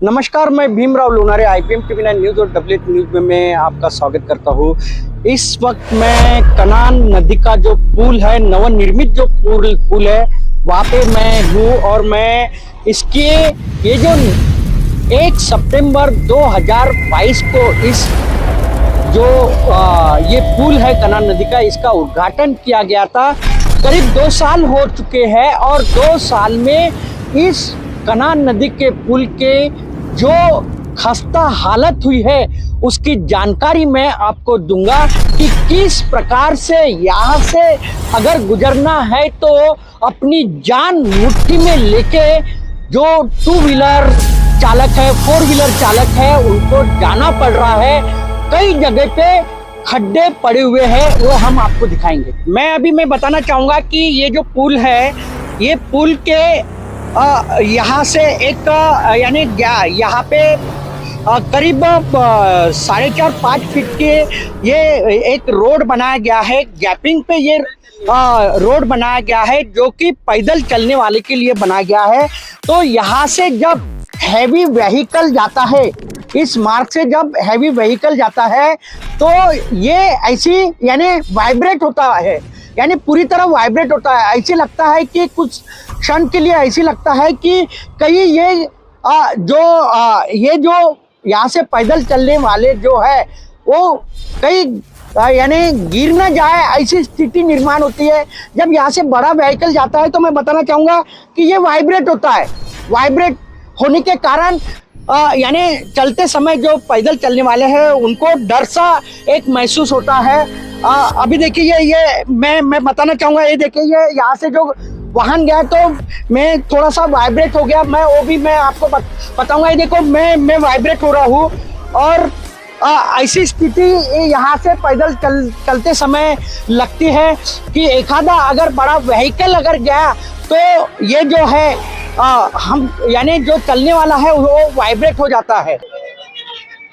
नमस्कार, मैं Bhimrao Lonare IPM TV9 news और WH न्यूज़ में मैं आपका स्वागत करता हूँ। इस वक्त मैं कनान नदी का जो पुल है, नवनिर्मित जो पुल है, वहाँ पे मैं हूँ और मैं इसके ये जो 1 सितंबर 2022 को इस जो ये पुल है कनान नदी का, इसका उद्घाटन किया गया था। करीब 2 साल हो चुके हैं और 2 साल में इस कनान नदी के पुल के जो खस्ता हालत हुई है उसकी जानकारी मैं आपको दूंगा कि किस प्रकार से यहाँ से अगर गुजरना है तो अपनी जान मुट्ठी में लेके जो 2 व्हीलर चालक है, 4 व्हीलर चालक है, उनको जाना पड़ रहा है। कई जगह पे खड्डे पड़े हुए हैं, वो हम आपको दिखाएंगे। मैं बताना चाहूँगा कि ये जो पुल है, ये पुल के यहाँ से एक यानी यहाँ पे करीब 4.5-5 फीट के ये एक रोड बनाया गया है। गैपिंग पे ये रोड बनाया गया है जो कि पैदल चलने वाले के लिए बनाया गया है। तो यहाँ से जब हैवी व्हीकल जाता है, इस मार्ग से जब हैवी व्हीकल जाता है तो ये ऐसी यानी वाइब्रेट होता है, यानी पूरी तरह वाइब्रेट होता है। ऐसे लगता है कि कुछ क्षण के लिए ऐसे लगता है कि कहीं ये जो यहाँ से पैदल चलने वाले जो है वो कहीं यानी गिर न जाए, ऐसी स्थिति निर्माण होती है। जब यहाँ से बड़ा व्हीकल जाता है तो मैं बताना चाहूँगा कि ये वाइब्रेट होता है। वाइब्रेट होने के कारण यानी चलते समय जो पैदल चलने वाले हैं उनको डर सा एक महसूस होता है। अभी देखिए ये मैं बताना चाहूँगा, ये देखिए ये यहाँ से जो वाहन गया तो मैं थोड़ा सा वाइब्रेट हो गया, मैं आपको बताऊंगा। ये देखो मैं वाइब्रेट हो रहा हूँ और ऐसी स्थिति यहाँ से पैदल चलते समय लगती है कि एक आधा अगर बड़ा व्हीकल अगर गया तो ये जो है हम यानी जो चलने वाला है वो वाइब्रेट हो जाता है।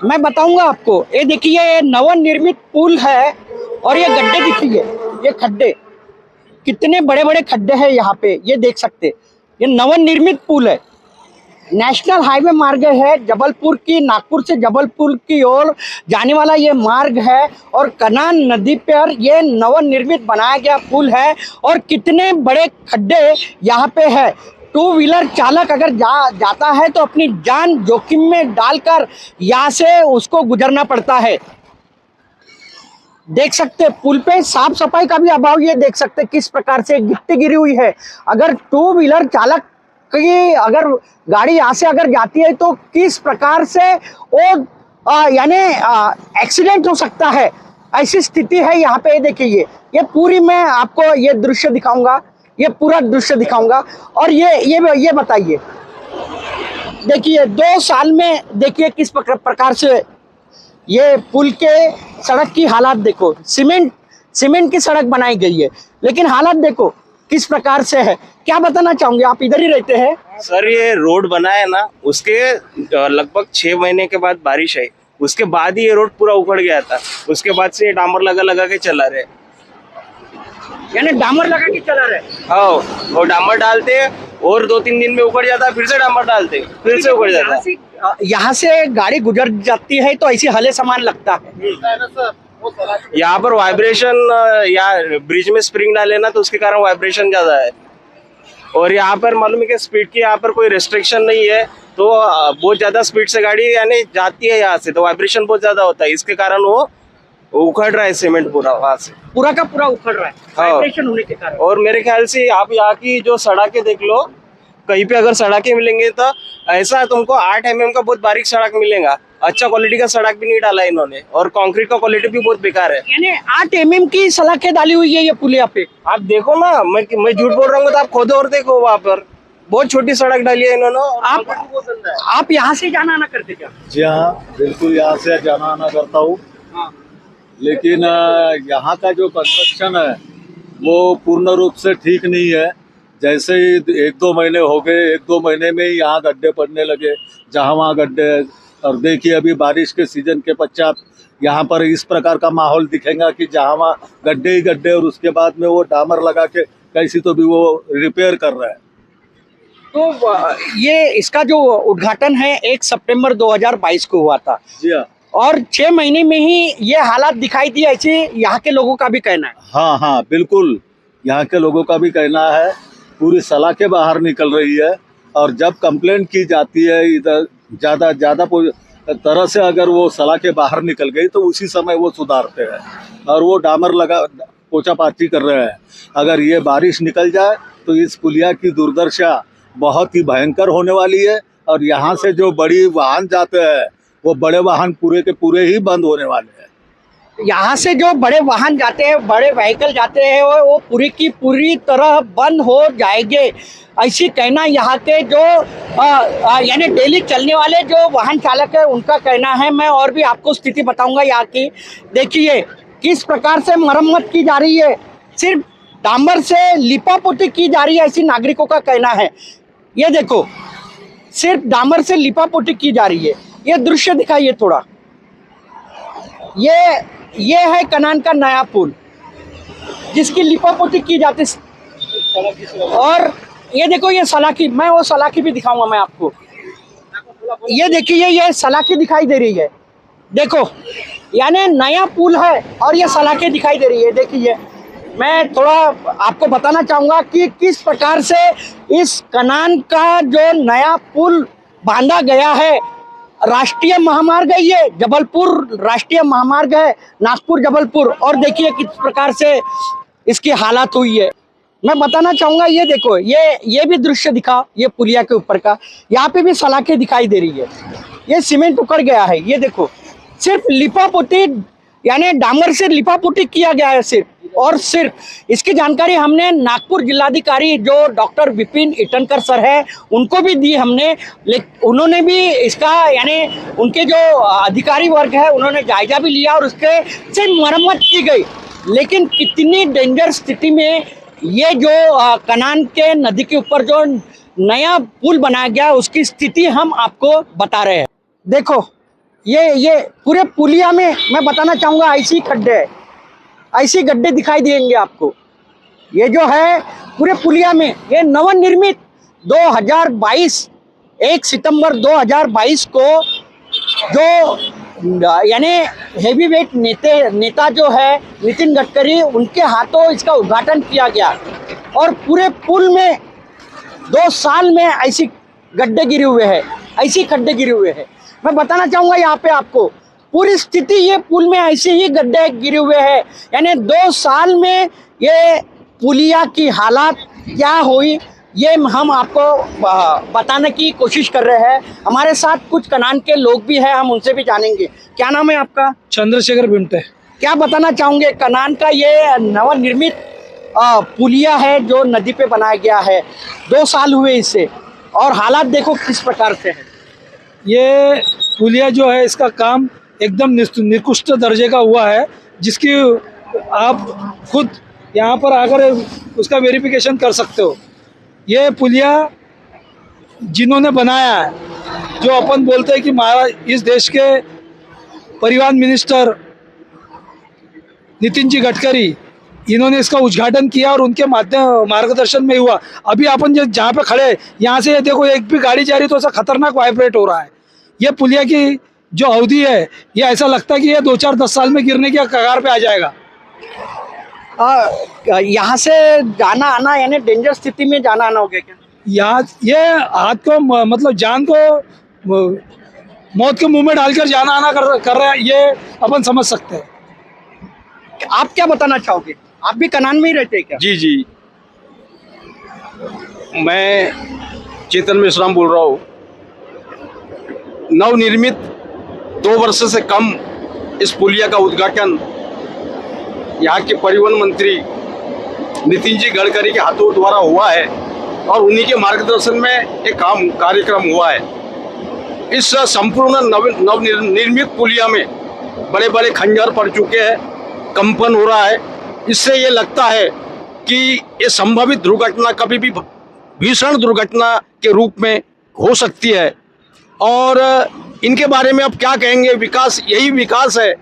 मैं बताऊंगा आपको। ये देखिए ये नवनिर्मित पुल है और ये गड्ढे दिखिए, ये खड्डे कितने बड़े बड़े खड्डे हैं यहाँ पे, ये देख सकते। ये नवनिर्मित पुल है, नेशनल हाईवे मार्ग है, जबलपुर की नागपुर से जबलपुर की ओर जाने वाला ये मार्ग है और कनान नदी पर ये नवनिर्मित बनाया गया पुल है। और कितने बड़े खड्डे यहाँ पे है। 2 व्हीलर चालक अगर जाता है तो अपनी जान जोखिम में डालकर यहाँ से उसको गुजरना पड़ता है। देख सकते पुल पे साफ सफाई का भी अभाव, ये देख सकते किस प्रकार से गिट्टी गिरी हुई है। अगर 2 व्हीलर चालक की अगर गाड़ी यहाँ से अगर जाती है तो किस प्रकार से वो यानी एक्सीडेंट हो सकता है, ऐसी स्थिति है यहाँ पे। देखिए ये पूरी मैं आपको ये दृश्य दिखाऊंगा, ये पूरा दृश्य दिखाऊंगा। और ये बताइए, देखिए 2 साल में देखिए किस प्रकार से ये पुल के सड़क की हालत देखो। सीमेंट की सड़क बनाई गई है लेकिन हालत देखो किस प्रकार से है। क्या बताना चाहोगे, आप इधर ही रहते हैं? सर ये रोड बना है ना, उसके लगभग 6 महीने के बाद बारिश आई, उसके बाद ही ये रोड पूरा उखड़ गया था। उसके बाद से ये डामर लगा के चला रहे, यानी डामर लगा के चला रहे। हाँ, वो डामर डालते और 2-3 दिन में उखड़ जाता, फिर से डामर डालते, फिर से उखड़ जाता। यहाँ से गाड़ी गुजर जाती है तो ऐसी हले सामान लगता है। यहाँ पर वाइब्रेशन या ब्रिज में स्प्रिंग डाले ना तो उसके कारण वाइब्रेशन ज्यादा है। और यहाँ पर मालूम है कि स्पीड की यहाँ पर कोई रेस्ट्रिक्शन नहीं है, तो बहुत ज्यादा स्पीड से गाड़ी यानी जाती है यहाँ से तो वाइब्रेशन बहुत ज्यादा होता है। इसके कारण वो उखड़ रहा है सीमेंट पूरा, वहाँ से पूरा का पूरा उखड़ रहा है वाइब्रेशन होने के कारण। और मेरे ख्याल से आप यहाँ की जो सड़कें देख लो, कहीं पे अगर सड़कें मिलेंगे तो ऐसा तुमको 8 mm का बहुत बारीक सड़क मिलेगा। अच्छा क्वालिटी का सड़क भी नहीं डाला इन्होंने और कंक्रीट का क्वालिटी भी बहुत बेकार है। यानी 8 mm की सड़कें डाली हुई है ये पुल यहाँ पे। आप देखो ना, मैं झूठ बोल रहा हूँ तो आप खुद और देखो, वहाँ पर बहुत छोटी सड़क डाली है इन्होंने। आप यहाँ से जाना आना करते क्या? जी हाँ, बिल्कुल यहाँ से जाना आना करता हूँ। लेकिन यहाँ का जो कंस्ट्रक्शन है वो पूर्ण रूप से ठीक नहीं है। जैसे ही 1-2 महीने हो गए, 1-2 महीने में ही यहाँ गड्ढे पड़ने लगे, जहाँ वहाँ गड्ढे। और देखिए अभी बारिश के सीजन के पश्चात यहाँ पर इस प्रकार का माहौल दिखेगा कि जहाँ वहाँ गड्ढे ही गड्ढे, और उसके बाद में वो डामर लगा के कैसी तो भी वो रिपेयर कर रहा है। तो ये इसका जो उद्घाटन है 1 सितंबर 2022 को हुआ था जी हाँ। और 6 महीने में ही ये हालात दिखाई दी, ऐसे यहाँ के लोगों का भी कहना है। हाँ हाँ बिल्कुल, यहाँ के लोगों का भी कहना है, पूरी सलाखें बाहर निकल रही है। और जब कंप्लेंट की जाती है इधर ज़्यादा तरह से, अगर वो सलाखें बाहर निकल गई तो उसी समय वो सुधारते हैं और वो डामर लगा पोछा पाछी कर रहे हैं। अगर ये बारिश निकल जाए तो इस पुलिया की दुर्दशा बहुत ही भयंकर होने वाली है। और यहाँ से जो बड़ी वाहन जाते हैं वो बड़े वाहन पूरे के पूरे ही बंद होने वाले हैं। यहाँ से जो बड़े वाहन जाते हैं, बड़े व्हीकल जाते हैं, वो पूरी की पूरी तरह बंद हो जाएंगे, ऐसी कहना यहाँ के जो यानी डेली चलने वाले जो वाहन चालक है उनका कहना है। मैं और भी आपको स्थिति बताऊंगा यहाँ की। देखिए किस प्रकार से मरम्मत की जा रही है, सिर्फ डामर से लिपापोती की जा रही है, ऐसी नागरिकों का कहना है। ये देखो सिर्फ डामर से लिपापोती की जा रही है। ये दृश्य दिखाइए थोड़ा। ये है कनान का नया पुल जिसकी लिपापोती की जाती, और ये देखो ये सलाखी, मैं वो सलाखी भी दिखाऊंगा मैं आपको। ये देखिए ये सलाखी दिखाई दे रही है, देखो यानी नया पुल है और ये सलाखें दिखाई दे रही है। देखिए मैं थोड़ा आपको बताना चाहूँगा कि किस प्रकार से इस कनान का जो नया पुल बांधा गया है। राष्ट्रीय महामार्ग है, ये जबलपुर राष्ट्रीय महामार्ग है, नागपुर जबलपुर, और देखिए किस प्रकार से इसकी हालत हुई है। मैं बताना चाहूँगा, ये देखो ये भी दृश्य दिखा, ये पुलिया के ऊपर का, यहाँ पे भी सलाखें दिखाई दे रही है। ये सीमेंट उखड़ गया है, ये देखो सिर्फ लिपापोती यानी डामर से लिपापोती किया गया है सिर्फ और सिर्फ। इसकी जानकारी हमने नागपुर जिलाधिकारी जो डॉक्टर विपिन इटनकर सर है उनको भी दी हमने, लेकिन उन्होंने भी इसका यानी उनके जो अधिकारी वर्ग है उन्होंने जायजा भी लिया और उसके से मरम्मत की गई। लेकिन कितनी डेंजर स्थिति में ये जो कनान के नदी के ऊपर जो नया पुल बनाया गया उसकी स्थिति हम आपको बता रहे हैं। देखो ये पूरे पुलिया में मैं बताना चाहूँगा ऐसी खड्डे है, ऐसे गड्ढे दिखाई देंगे आपको। ये जो है पूरे पुलिया में ये नवनिर्मित 2022 1 सितंबर 2022 को जो यानी हेवी वेट नेता जो है नितिन गडकरी, उनके हाथों इसका उद्घाटन किया गया। और पूरे पुल में 2 साल में ऐसी गड्ढे गिरे हुए हैं, ऐसी खड्डे गिरे हुए हैं। मैं बताना चाहूँगा यहाँ पे आपको पूरी स्थिति, ये पुल में ऐसे ही गड्ढे गिरे हुए हैं, यानी 2 साल में ये पुलिया की हालत क्या हुई ये हम आपको बताने की कोशिश कर रहे हैं। हमारे साथ कुछ कनान के लोग भी हैं, हम उनसे भी जानेंगे। क्या नाम है आपका? चंद्रशेखर बिमटे। क्या बताना चाहोगे, कनान का ये नवनिर्मित पुलिया है जो नदी पे बनाया गया है, 2 साल हुए इसे, और हालात देखो किस प्रकार से है। ये पुलिया जो है इसका काम एकदम निकृष्ट दर्जे का हुआ है, जिसकी आप खुद यहाँ पर आकर उसका वेरिफिकेशन कर सकते हो। ये पुलिया जिन्होंने बनाया है, जो अपन बोलते हैं कि महाराज इस देश के परिवहन मिनिस्टर नितिन जी गडकरी, इन्होंने इसका उद्घाटन किया और उनके मार्गदर्शन में हुआ। अभी अपन जहाँ पे खड़े यहाँ से देखो एक भी गाड़ी जा रही तो ऐसा खतरनाक वाइब्रेट हो रहा है। ये पुलिया की जो अवधि है ये ऐसा लगता है कि ये 2-4-10 साल में गिरने की कगार पे आ जाएगा। यहाँ से जाना आना यानी डेंजर स्थिति में जाना आना हो गया क्या? यहाँ ये हाथ को मतलब जान को मौत के मुंह में डालकर जाना आना कर रहा है, ये अपन समझ सकते हैं। आप क्या बताना चाहोगे? आप भी कनान में ही रहते हैं क्या? जी, मैं चेतन मेश्राम बोल रहा हूँ। नवनिर्मित 2 वर्ष से कम इस पुलिया का उद्घाटन यहाँ के परिवहन मंत्री नितिन जी गडकरी के हाथों द्वारा हुआ है और उन्हीं के मार्गदर्शन में एक कार्यक्रम हुआ है। इस संपूर्ण नवनिर्मित पुलिया में बड़े बड़े खंजर पड़ चुके हैं, कंपन हो रहा है। इससे ये लगता है कि ये संभावित दुर्घटना कभी भी भीषण दुर्घटना के रूप में हो सकती है। और इनके बारे में अब क्या कहेंगे, विकास यही विकास है।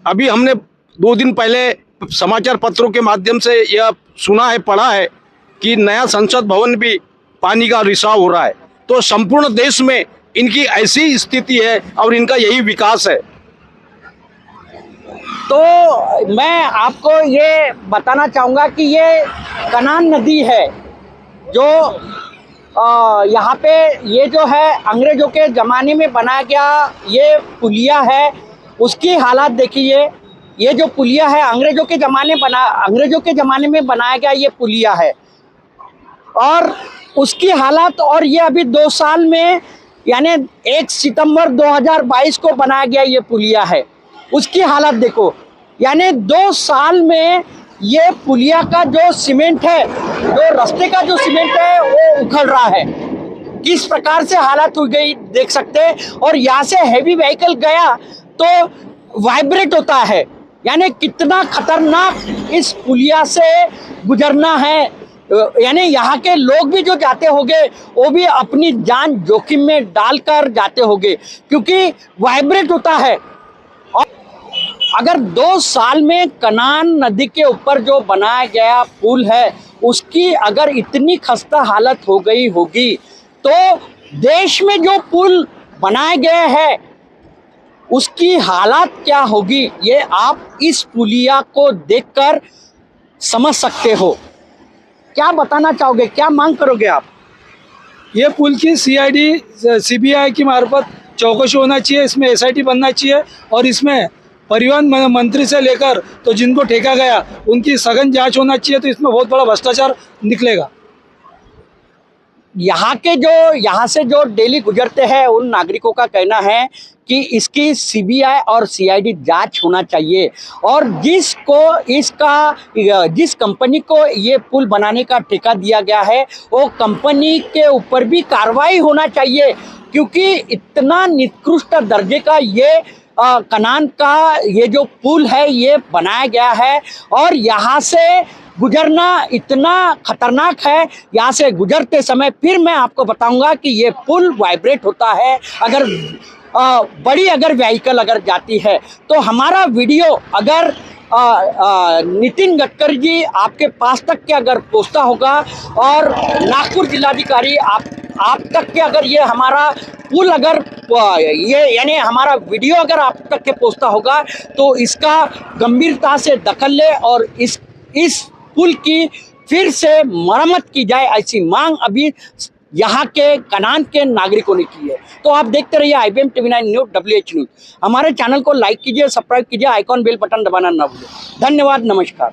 अभी हमने 2 दिन पहले समाचार पत्रों के माध्यम से यह सुना है, पढ़ा है कि नया संसद भवन भी पानी का रिसाव हो रहा है। तो संपूर्ण देश में इनकी ऐसी स्थिति है और इनका यही विकास है। तो मैं आपको ये बताना चाहूँगा कि ये कनान नदी है जो यहाँ पे ये जो है अंग्रेज़ों के ज़माने में बनाया गया ये पुलिया है। उसकी हालत देखिए, ये जो पुलिया है अंग्रेज़ों के ज़माने में बनाया गया ये पुलिया है और उसकी हालत, और ये अभी 2 साल में यानी 1 सितंबर 2022 को बनाया गया ये पुलिया है। उसकी हालत देखो, यानी 2 साल में ये पुलिया का जो सीमेंट है, जो रास्ते का जो सीमेंट है वो उखड़ रहा है। किस प्रकार से हालत हो गई देख सकते हैं। और यहाँ से हैवी व्हीकल गया तो वाइब्रेट होता है, यानी कितना खतरनाक इस पुलिया से गुजरना है। यानी यहाँ के लोग भी जो जाते होंगे वो भी अपनी जान जोखिम में डालकर जाते होंगे क्योंकि वाइब्रेट होता है। और अगर 2 साल में कनान नदी के ऊपर जो बनाया गया पुल है उसकी अगर इतनी खस्ता हालत हो गई होगी तो देश में जो पुल बनाए गए हैं उसकी हालत क्या होगी, ये आप इस पुलिया को देखकर समझ सकते हो। क्या बताना चाहोगे, क्या मांग करोगे आप? ये पुल की CBI की मार्फत चौकसी होना चाहिए, इसमें SIT बनना चाहिए और इसमें परिवहन मंत्री से लेकर तो जिनको ठेका गया उनकी सघन जांच होना चाहिए। तो इसमें बहुत बड़ा भ्रष्टाचार निकलेगा। यहाँ से जो डेली गुजरते हैं उन नागरिकों का कहना है कि इसकी CBI और CID जांच होना चाहिए और जिस कंपनी को ये पुल बनाने का ठेका दिया गया है वो कंपनी के ऊपर भी कार्रवाई होना चाहिए क्योंकि इतना निकृष्ट दर्जे का ये कनान का ये जो पुल है ये बनाया गया है और यहाँ से गुजरना इतना खतरनाक है। यहाँ से गुजरते समय फिर मैं आपको बताऊंगा कि ये पुल वाइब्रेट होता है अगर बड़ी व्हीकल अगर जाती है। तो हमारा वीडियो अगर नितिन गडकरी जी आपके पास तक के अगर पहुंचता होगा और नागपुर जिलाधिकारी आप तक के अगर ये हमारा पुल अगर ये यानी हमारा वीडियो अगर आप तक के पहुंचता होगा तो इसका गंभीरता से दखल ले और इस पुल की फिर से मरम्मत की जाए, ऐसी मांग अभी यहाँ के कनान के नागरिकों ने की है। तो आप देखते रहिए IBM TV9 news WH news. हमारे चैनल को लाइक कीजिए, सब्सक्राइब कीजिए, आइकॉन बेल बटन दबाना ना भूलें। धन्यवाद, नमस्कार।